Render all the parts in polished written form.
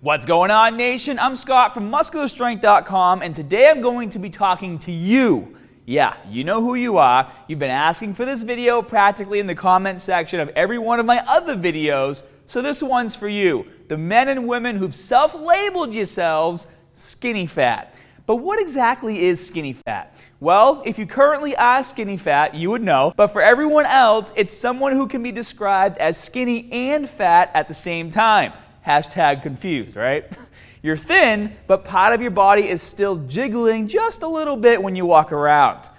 What's going on, nation? I'm Scott from muscularstrength.com, and today I'm going to be talking to you. Yeah, you know who you are. You've been asking for this video practically in the comment section of every one of my other videos, so this one's for you, the men and women who've self-labeled yourselves skinny fat. But what exactly is skinny fat? Well, if you currently are skinny fat, you would know, but for everyone else, it's someone who can be described as skinny and fat at the same time. Hashtag confused, right? You're thin, but part of your body is still jiggling just a little bit when you walk around.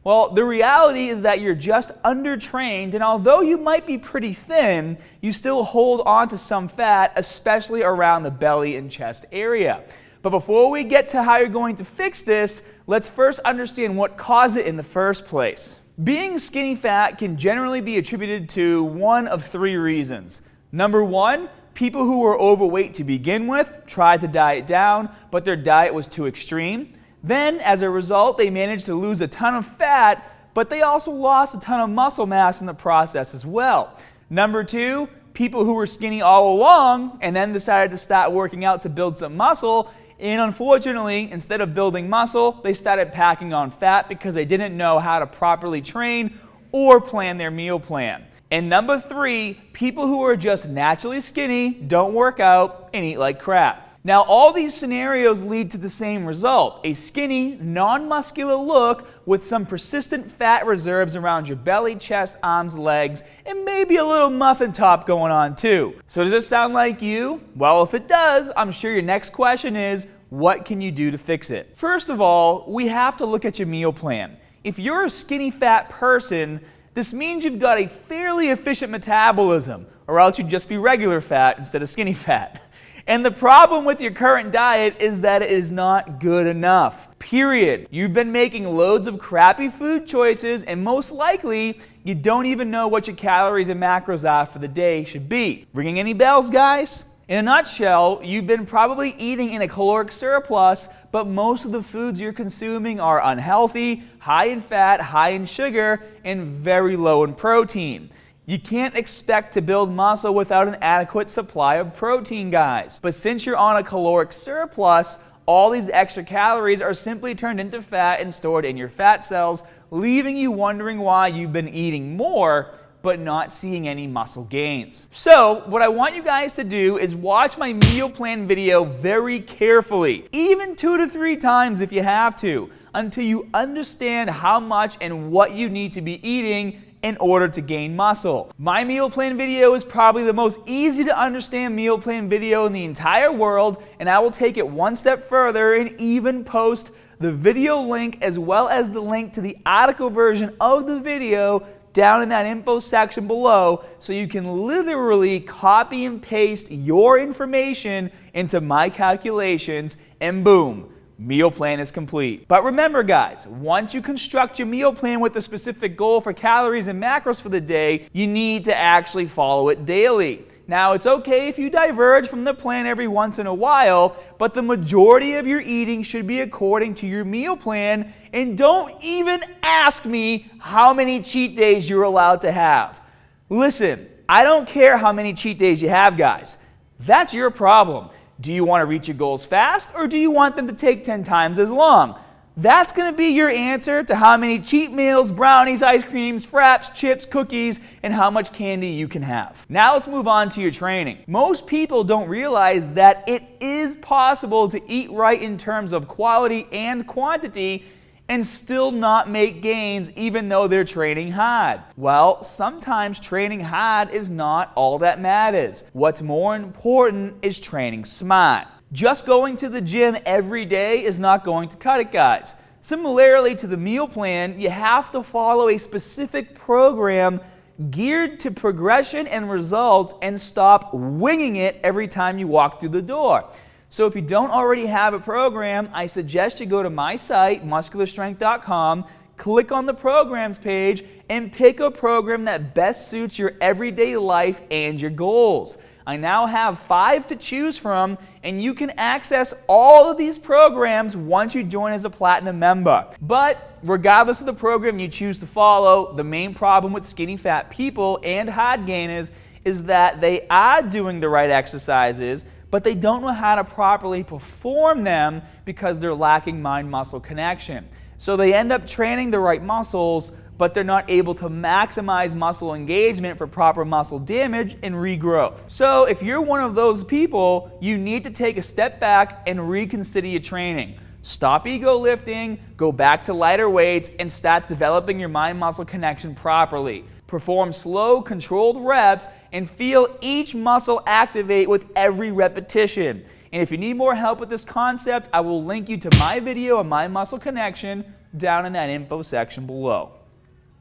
Well, the reality is that you're just undertrained, and although you might be pretty thin, you still hold on to some fat, especially around the belly and chest area. But before we get to how you're going to fix this, let's first understand what caused it in the first place. Being skinny fat can generally be attributed to one of three reasons. Number one, people who were overweight to begin with tried to diet down, but their diet was too extreme. Then, as a result, they managed to lose a ton of fat, but they also lost a ton of muscle mass in the process as well. Number two, people who were skinny all along and then decided to start working out to build some muscle, and unfortunately, instead of building muscle, they started packing on fat because they didn't know how to properly train or plan their meal plan. And number three, people who are just naturally skinny, don't work out, and eat like crap. Now, all these scenarios lead to the same result, a skinny, non-muscular look with some persistent fat reserves around your belly, chest, arms, legs, and maybe a little muffin top going on too. So does this sound like you? Well, if it does, I'm sure your next question is, what can you do to fix it? First of all, we have to look at your meal plan. If you're a skinny fat person, this means you've got a fairly efficient metabolism, or else you'd just be regular fat instead of skinny fat. And the problem with your current diet is that it is not good enough. Period. You've been making loads of crappy food choices, and most likely, you don't even know what your calories and macros are for the day should be. Ringing any bells, guys? In a nutshell, you've been probably eating in a caloric surplus, but most of the foods you're consuming are unhealthy, high in fat, high in sugar, and very low in protein. You can't expect to build muscle without an adequate supply of protein, guys. But since you're on a caloric surplus, all these extra calories are simply turned into fat and stored in your fat cells, leaving you wondering why you've been eating more but not seeing any muscle gains. So what I want you guys to do is watch my meal plan video very carefully, even 2 to 3 times if you have to, until you understand how much and what you need to be eating in order to gain muscle. My meal plan video is probably the most easy to understand meal plan video in the entire world, and I will take it one step further and even post the video link as well as the link to the article version of the video down in that info section below, so you can literally copy and paste your information into my calculations, and boom, meal plan is complete. But remember, guys, once you construct your meal plan with a specific goal for calories and macros for the day, you need to actually follow it daily. Now, it's okay if you diverge from the plan every once in a while, but the majority of your eating should be according to your meal plan, and don't even ask me how many cheat days you're allowed to have. Listen, I don't care how many cheat days you have, guys. That's your problem. Do you want to reach your goals fast, or do you want them to take 10 times as long? That's going to be your answer to how many cheat meals, brownies, ice creams, fraps, chips, cookies, and how much candy you can have. Now let's move on to your training. Most people don't realize that it is possible to eat right in terms of quality and quantity and still not make gains even though they're training hard. Well, sometimes training hard is not all that matters. What's more important is training smart. Just going to the gym every day is not going to cut it, guys. Similarly to the meal plan, you have to follow a specific program geared to progression and results, and stop winging it every time you walk through the door. So if you don't already have a program, I suggest you go to my site, muscularstrength.com, click on the programs page, and pick a program that best suits your everyday life and your goals. I now have 5 to choose from, and you can access all of these programs once you join as a Platinum member. But regardless of the program you choose to follow, the main problem with skinny fat people and hard gainers is that they are doing the right exercises, but they don't know how to properly perform them because they're lacking mind-muscle connection. So they end up training the right muscles, but they're not able to maximize muscle engagement for proper muscle damage and regrowth. So if you're one of those people, you need to take a step back and reconsider your training. Stop ego lifting, go back to lighter weights, and start developing your mind-muscle connection properly. Perform slow, controlled reps and feel each muscle activate with every repetition. And if you need more help with this concept, I will link you to my video on mind muscle connection down in that info section below.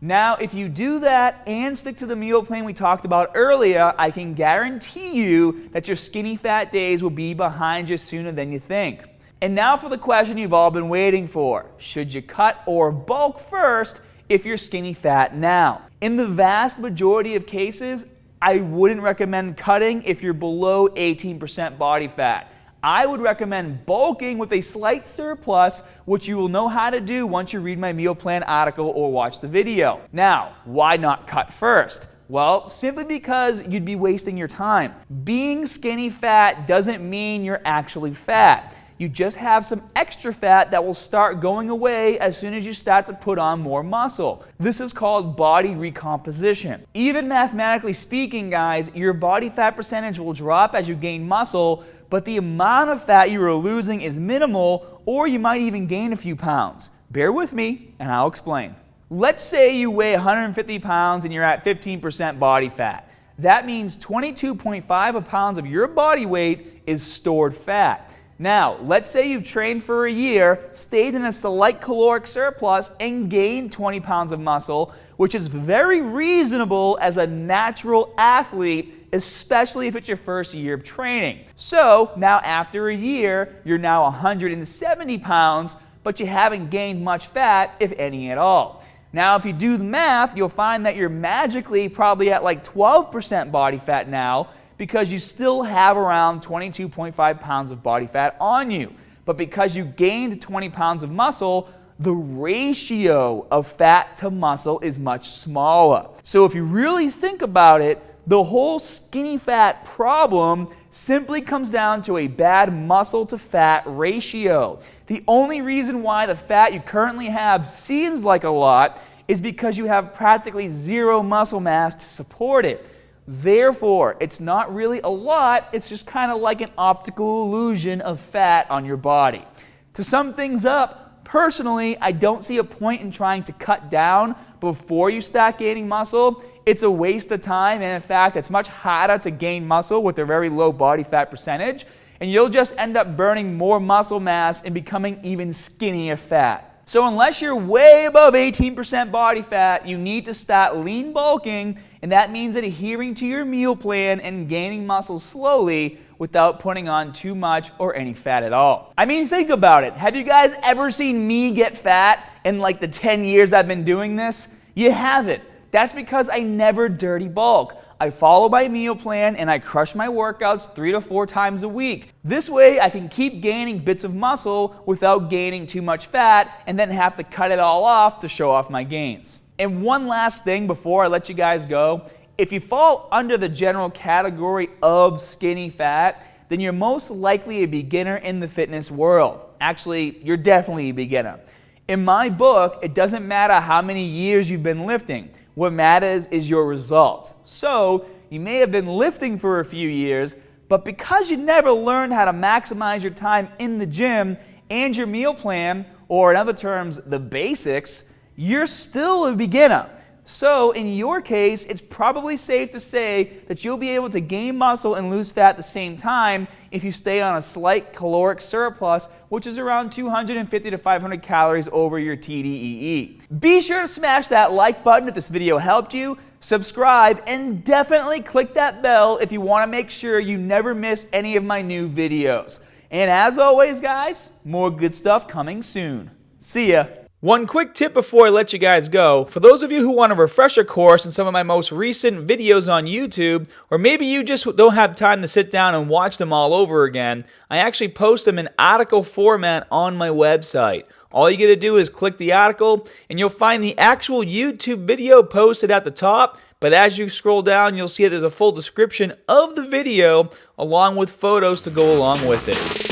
Now, if you do that and stick to the meal plan we talked about earlier, I can guarantee you that your skinny fat days will be behind you sooner than you think. And now for the question you've all been waiting for. Should you cut or bulk first if you're skinny fat now? In the vast majority of cases, I wouldn't recommend cutting if you're below 18% body fat. I would recommend bulking with a slight surplus, which you will know how to do once you read my meal plan article or watch the video. Now, why not cut first? Well, simply because you'd be wasting your time. Being skinny fat doesn't mean you're actually fat. You just have some extra fat that will start going away as soon as you start to put on more muscle. This is called body recomposition. Even mathematically speaking, guys, your body fat percentage will drop as you gain muscle, but the amount of fat you are losing is minimal, or you might even gain a few pounds. Bear with me, and I'll explain. Let's say you weigh 150 pounds and you're at 15% body fat. That means 22.5 pounds of your body weight is stored fat. Now, let's say you've trained for a year, stayed in a slight caloric surplus, and gained 20 pounds of muscle, which is very reasonable as a natural athlete, especially if it's your first year of training. So, now after a year, you're now 170 pounds, but you haven't gained much fat, if any at all. Now, if you do the math, you'll find that you're magically probably at like 12% body fat now, because you still have around 22.5 pounds of body fat on you. But because you gained 20 pounds of muscle, the ratio of fat to muscle is much smaller. So if you really think about it, the whole skinny fat problem simply comes down to a bad muscle to fat ratio. The only reason why the fat you currently have seems like a lot is because you have practically zero muscle mass to support it. Therefore, it's not really a lot, it's just kind of like an optical illusion of fat on your body. To sum things up, personally, I don't see a point in trying to cut down before you start gaining muscle. It's a waste of time, and in fact, it's much harder to gain muscle with a very low body fat percentage, and you'll just end up burning more muscle mass and becoming even skinnier fat. So unless you're way above 18% body fat, you need to start lean bulking, and that means adhering to your meal plan and gaining muscle slowly without putting on too much or any fat at all. I mean, think about it. Have you guys ever seen me get fat in like the 10 years I've been doing this? You haven't. That's because I never dirty bulk. I follow my meal plan and I crush my workouts 3 to 4 times a week. This way I can keep gaining bits of muscle without gaining too much fat and then have to cut it all off to show off my gains. And one last thing before I let you guys go, if you fall under the general category of skinny fat, then you're most likely a beginner in the fitness world. Actually, you're definitely a beginner. In my book, it doesn't matter how many years you've been lifting. What matters is your result. So, you may have been lifting for a few years, but because you never learned how to maximize your time in the gym and your meal plan, or in other terms, the basics, you're still a beginner. So, in your case, it's probably safe to say that you'll be able to gain muscle and lose fat at the same time if you stay on a slight caloric surplus, which is around 250 to 500 calories over your TDEE. Be sure to smash that like button if this video helped you, subscribe, and definitely click that bell if you want to make sure you never miss any of my new videos. And as always, guys, more good stuff coming soon. See ya. One quick tip before I let you guys go. For those of you who want a refresher course in some of my most recent videos on YouTube, or maybe you just don't have time to sit down and watch them all over again, I actually post them in article format on my website. All you got to do is click the article and you'll find the actual YouTube video posted at the top. But as you scroll down, you'll see that there's a full description of the video along with photos to go along with it.